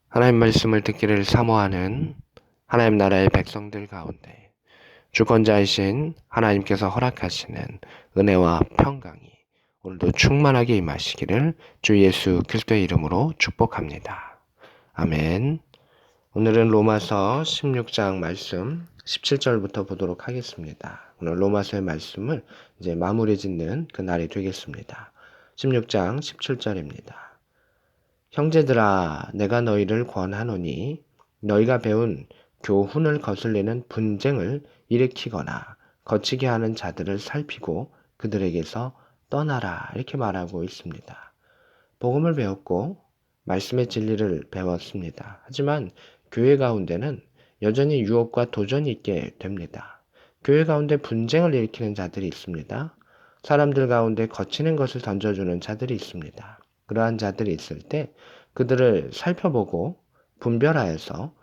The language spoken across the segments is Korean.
하나님 말씀을 듣기를 사모하는 하나님 나라의 백성들 가운데 주권자이신 하나님께서 허락하시는 은혜와 평강이 오늘도 충만하게 임하시기를 주 예수 그리스도의 이름으로 축복합니다. 아멘. 오늘은 로마서 16장 말씀 17절부터 보도록 하겠습니다. 오늘 로마서의 말씀을 이제 마무리 짓는 그 날이 되겠습니다. 16장 17절입니다. 형제들아, 내가 너희를 권하노니 너희가 배운 교훈을 거슬리는 분쟁을 일으키거나 거치게 하는 자들을 살피고 그들에게서 떠나라, 이렇게 말하고 있습니다. 복음을 배웠고 말씀의 진리를 배웠습니다. 하지만 교회 가운데는 여전히 유혹과 도전이 있게 됩니다. 교회 가운데 분쟁을 일으키는 자들이 있습니다. 사람들 가운데 거치는 것을 던져주는 자들이 있습니다. 그러한 자들이 있을 때 그들을 살펴보고 분별하여서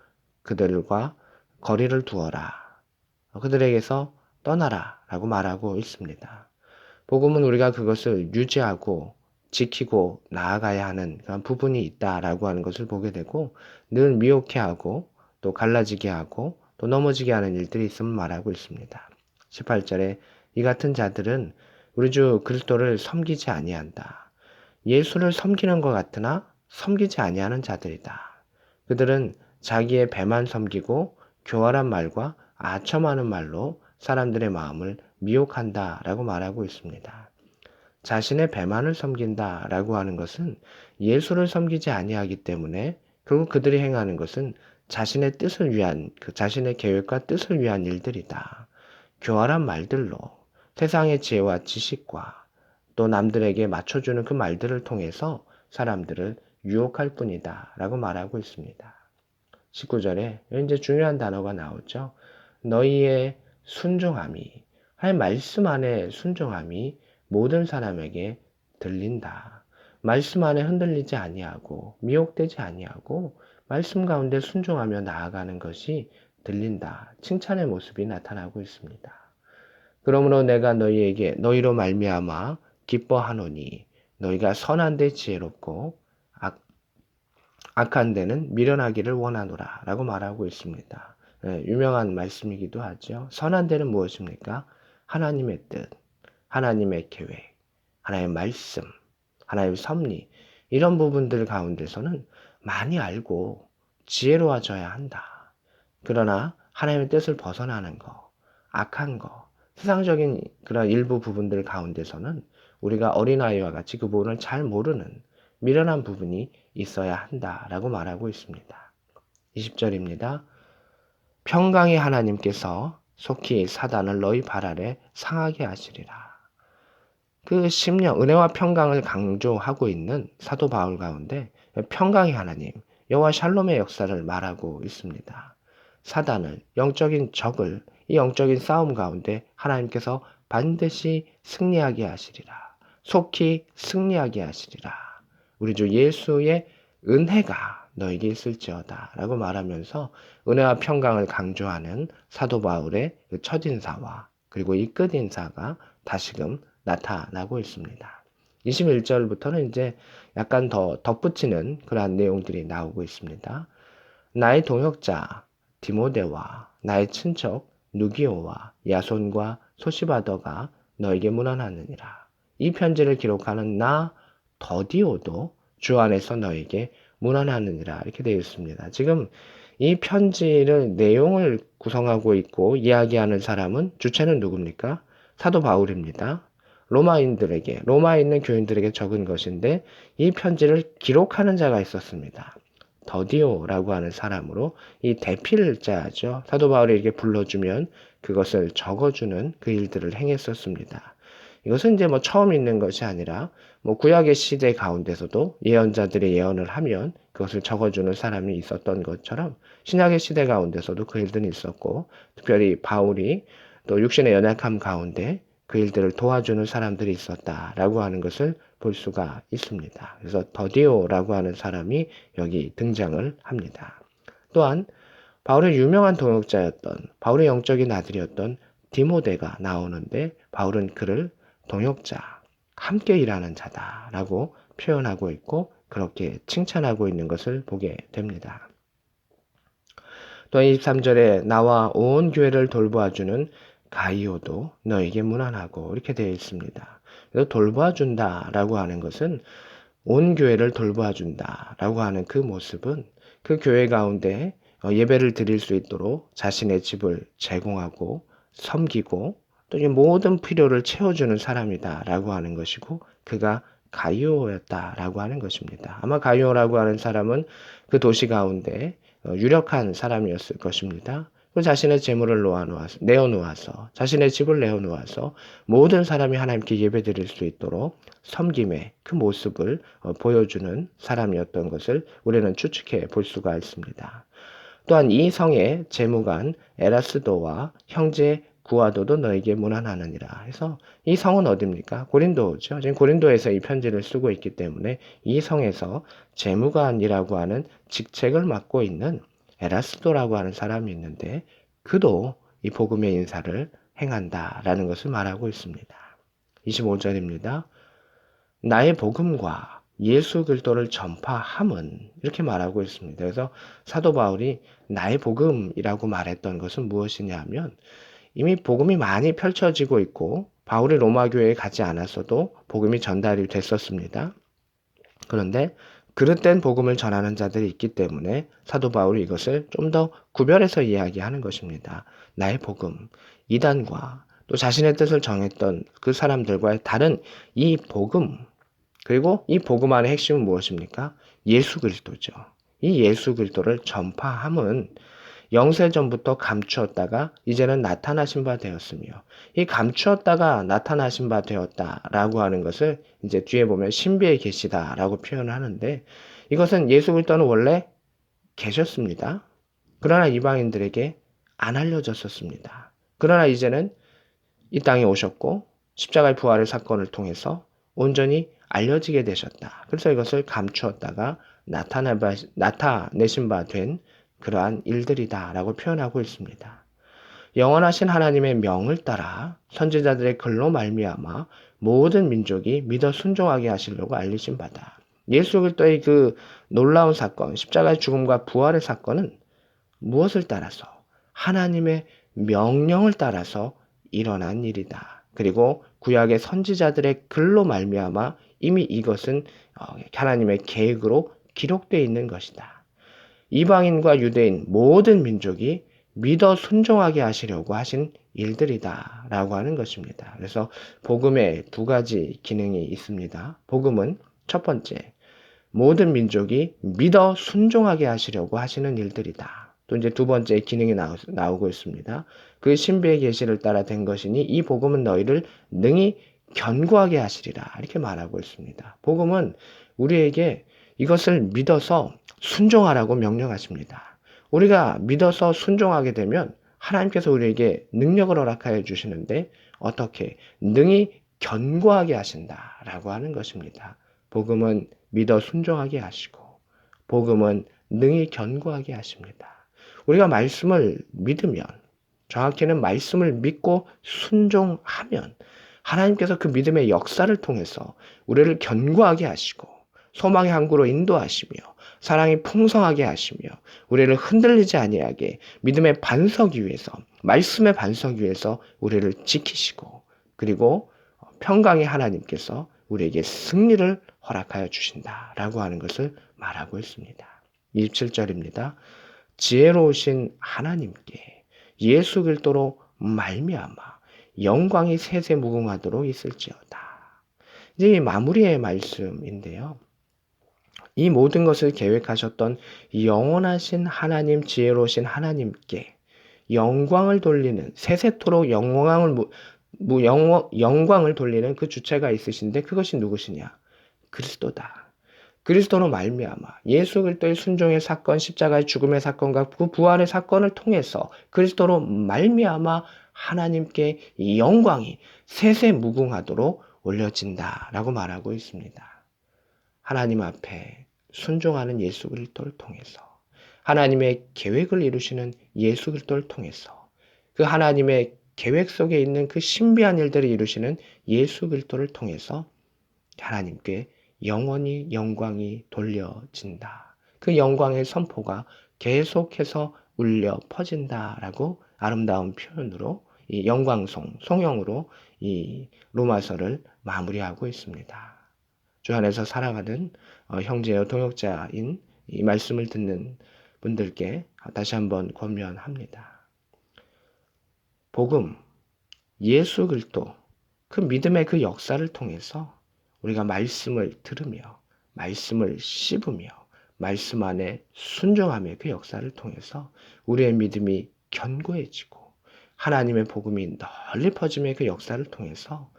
그들과 거리를 두어라. 그들에게서 떠나라 라고 말하고 있습니다. 복음은 우리가 그것을 유지하고 지키고 나아가야 하는 그런 부분이 있다라고 하는 것을 보게 되고 늘 미혹해하고 또 갈라지게 하고 또 넘어지게 하는 일들이 있음을 말하고 있습니다. 18절에 이 같은 자들은 우리 주 그리스도를 섬기지 아니한다. 예수를 섬기는 것 같으나 섬기지 아니하는 자들이다. 그들은 자기의 배만 섬기고 교활한 말과 아첨하는 말로 사람들의 마음을 미혹한다라고 말하고 있습니다. 자신의 배만을 섬긴다라고 하는 것은 예수를 섬기지 아니하기 때문에 결국 그들이 행하는 것은 자신의 뜻을 위한 자신의 계획과 뜻을 위한 일들이다. 교활한 말들로 세상의 지혜와 지식과 또 남들에게 맞춰주는 그 말들을 통해서 사람들을 유혹할 뿐이다 라고 말하고 있습니다. 19절에 이제 중요한 단어가 나오죠. 너희의 순종함이, 하나님 말씀 안에 순종함이 모든 사람에게 들린다. 말씀 안에 흔들리지 아니하고 미혹되지 아니하고 말씀 가운데 순종하며 나아가는 것이 들린다. 칭찬의 모습이 나타나고 있습니다. 그러므로 내가 너희로 말미암아 기뻐하노니 너희가 선한 데 지혜롭고 악한 데는 미련하기를 원하노라 라고 말하고 있습니다. 유명한 말씀이기도 하죠. 선한 데는 무엇입니까? 하나님의 뜻, 하나님의 계획, 하나님의 말씀, 하나님의 섭리, 이런 부분들 가운데서는 많이 알고 지혜로워져야 한다. 그러나 하나님의 뜻을 벗어나는 거, 악한 거, 세상적인 그런 일부 부분들 가운데서는 우리가 어린아이와 같이 그 부분을 잘 모르는 미련한 부분이 있어야 한다라고 말하고 있습니다. 20절입니다. 평강의 하나님께서 속히 사단을 너희 발 아래 상하게 하시리라. 그 심령, 은혜와 평강을 강조하고 있는 사도 바울 가운데 평강의 하나님, 여호와 샬롬의 역사를 말하고 있습니다. 사단을, 영적인 적을 이 영적인 싸움 가운데 하나님께서 반드시 승리하게 하시리라. 속히 승리하게 하시리라. 우리 주 예수의 은혜가 너에게 있을지어다 라고 말하면서 은혜와 평강을 강조하는 사도 바울의 그 첫인사와 그리고 이 끝인사가 다시금 나타나고 있습니다. 21절부터는 이제 약간 더 덧붙이는 그러한 내용들이 나오고 있습니다. 나의 동역자 디모데와 나의 친척 누기오와 야손과 소시바더가 너에게 문안하느니라. 이 편지를 기록하는 나 더디오도 주 안에서 너에게 문안하느니라. 이렇게 되어 있습니다. 지금 이 편지를 내용을 구성하고 있고 이야기하는 사람은 주체는 누굽니까? 사도 바울입니다. 로마에 있는 교인들에게 적은 것인데 이 편지를 기록하는 자가 있었습니다. 더디오라고 하는 사람으로 이 대필자죠. 사도 바울이 이렇게 불러주면 그것을 적어주는 그 일들을 행했었습니다. 이것은 이제 뭐 처음 있는 것이 아니라 뭐 구약의 시대 가운데서도 예언자들이 예언을 하면 그것을 적어주는 사람이 있었던 것처럼 신약의 시대 가운데서도 그 일들이 있었고 특별히 바울이 또 육신의 연약함 가운데 그 일들을 도와주는 사람들이 있었다라고 하는 것을 볼 수가 있습니다. 그래서 더디오라고 하는 사람이 여기 등장을 합니다. 또한 바울의 유명한 동역자였던 바울의 영적인 아들이었던 디모데가 나오는데 바울은 그를 동역자, 함께 일하는 자다라고 표현하고 있고 그렇게 칭찬하고 있는 것을 보게 됩니다. 또 23절에 나와 온 교회를 돌보아주는 가이오도 너에게 문안하고 이렇게 되어 있습니다. 그래서 돌보아준다라고 하는 것은 온 교회를 돌보아준다라고 하는 그 모습은 그 교회 가운데 예배를 드릴 수 있도록 자신의 집을 제공하고 섬기고 또 이 모든 필요를 채워주는 사람이다라고 하는 것이고 그가 가이오였다라고 하는 것입니다. 아마 가이오라고 하는 사람은 그 도시 가운데 유력한 사람이었을 것입니다. 그 자신의 재물을 내어놓아서 자신의 집을 내어놓아서 모든 사람이 하나님께 예배드릴 수 있도록 섬김의 그 모습을 보여주는 사람이었던 것을 우리는 추측해 볼 수가 있습니다. 또한 이 성의 재무관 에라스도와 형제 구아도도 너에게 문안하느니라 해서 이 성은 어디입니까? 고린도죠. 지금 고린도에서 이 편지를 쓰고 있기 때문에 이 성에서 재무관이라고 하는 직책을 맡고 있는 에라스도라고 하는 사람이 있는데 그도 이 복음의 인사를 행한다라는 것을 말하고 있습니다. 25절입니다. 나의 복음과 예수 그리스도를 전파함은 이렇게 말하고 있습니다. 그래서 사도 바울이 나의 복음이라고 말했던 것은 무엇이냐 하면 이미 복음이 많이 펼쳐지고 있고 바울이 로마 교회에 가지 않았어도 복음이 전달이 됐었습니다. 그런데 그릇된 복음을 전하는 자들이 있기 때문에 사도 바울이 이것을 좀 더 구별해서 이야기하는 것입니다. 나의 복음, 이단과 또 자신의 뜻을 정했던 그 사람들과의 다른 이 복음, 그리고 이 복음 안의 핵심은 무엇입니까? 예수 그리스도죠. 이 예수 그리스도를 전파함은 영세전부터 감추었다가 이제는 나타나신 바 되었으며 이 감추었다가 나타나신 바 되었다라고 하는 것을 이제 뒤에 보면 신비의 계시다라고 표현을 하는데 이것은 예수 그리스도는 원래 계셨습니다. 그러나 이방인들에게 안 알려졌었습니다. 그러나 이제는 이 땅에 오셨고 십자가의 부활의 사건을 통해서 온전히 알려지게 되셨다. 그래서 이것을 감추었다가 나타내신 바 된 그러한 일들이다라고 표현하고 있습니다. 영원하신 하나님의 명을 따라 선지자들의 글로 말미암아 모든 민족이 믿어 순종하게 하시려고 알리신 바다. 예수 그리스도의 그 놀라운 사건, 십자가의 죽음과 부활의 사건은 무엇을 따라서? 하나님의 명령을 따라서 일어난 일이다. 그리고 구약의 선지자들의 글로 말미암아 이미 이것은 하나님의 계획으로 기록되어 있는 것이다. 이방인과 유대인 모든 민족이 믿어 순종하게 하시려고 하신 일들이다 라고 하는 것입니다. 그래서 복음에 두 가지 기능이 있습니다. 복음은 첫 번째, 모든 민족이 믿어 순종하게 하시려고 하시는 일들이다. 또 이제 두 번째 기능이 나오고 있습니다. 그 신비의 계시를 따라 된 것이니 이 복음은 너희를 능히 견고하게 하시리라. 이렇게 말하고 있습니다. 복음은 우리에게 이것을 믿어서 순종하라고 명령하십니다. 우리가 믿어서 순종하게 되면 하나님께서 우리에게 능력을 허락하여 주시는데 어떻게? 능히 견고하게 하신다라고 하는 것입니다. 복음은 믿어 순종하게 하시고 복음은 능히 견고하게 하십니다. 우리가 말씀을 믿으면 정확히는 말씀을 믿고 순종하면 하나님께서 그 믿음의 역사를 통해서 우리를 견고하게 하시고 소망의 항구로 인도하시며 사랑이 풍성하게 하시며 우리를 흔들리지 아니하게 믿음의 반석 위에서 말씀의 반석 위에서 우리를 지키시고 그리고 평강의 하나님께서 우리에게 승리를 허락하여 주신다라고 하는 것을 말하고 있습니다. 27절입니다. 지혜로우신 하나님께 예수 그리스도로 말미암아 영광이 세세 무궁하도록 있을지어다. 이제 이 마무리의 말씀인데요. 이 모든 것을 계획하셨던 영원하신 하나님, 지혜로우신 하나님께 영광을 돌리는 세세토록 영광을 돌리는 그 주체가 있으신데 그것이 누구시냐? 그리스도다. 그리스도로 말미암아 예수 그리스도의 순종의 사건, 십자가의 죽음의 사건과 그 부활의 사건을 통해서 그리스도로 말미암아 하나님께 이 영광이 세세 무궁하도록 올려진다라고 말하고 있습니다. 하나님 앞에 순종하는 예수 그리스도를 통해서 하나님의 계획을 이루시는 예수 그리스도를 통해서 그 하나님의 계획 속에 있는 그 신비한 일들을 이루시는 예수 그리스도를 통해서 하나님께 영원히 영광이 돌려진다. 그 영광의 선포가 계속해서 울려 퍼진다라고 아름다운 표현으로 이 영광송, 송영으로 이 로마서를 마무리하고 있습니다. 주 안에서 살아가는 형제여 동역자인 이 말씀을 듣는 분들께 다시 한번 권면합니다. 복음, 예수 그리스도, 그 믿음의 그 역사를 통해서 우리가 말씀을 들으며 말씀을 씹으며 말씀 안에 순종하며 그 역사를 통해서 우리의 믿음이 견고해지고 하나님의 복음이 널리 퍼짐의 그 역사를 통해서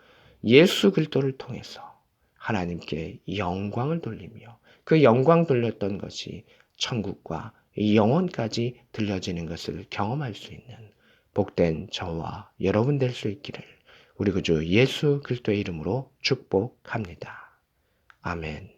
예수 그리스도를 통해서 하나님께 영광을 돌리며 그 영광 돌렸던 것이 천국과 영원까지 들려지는 것을 경험할 수 있는 복된 저와 여러분 될 수 있기를 우리 구주 예수 그리스도의 이름으로 축복합니다. 아멘.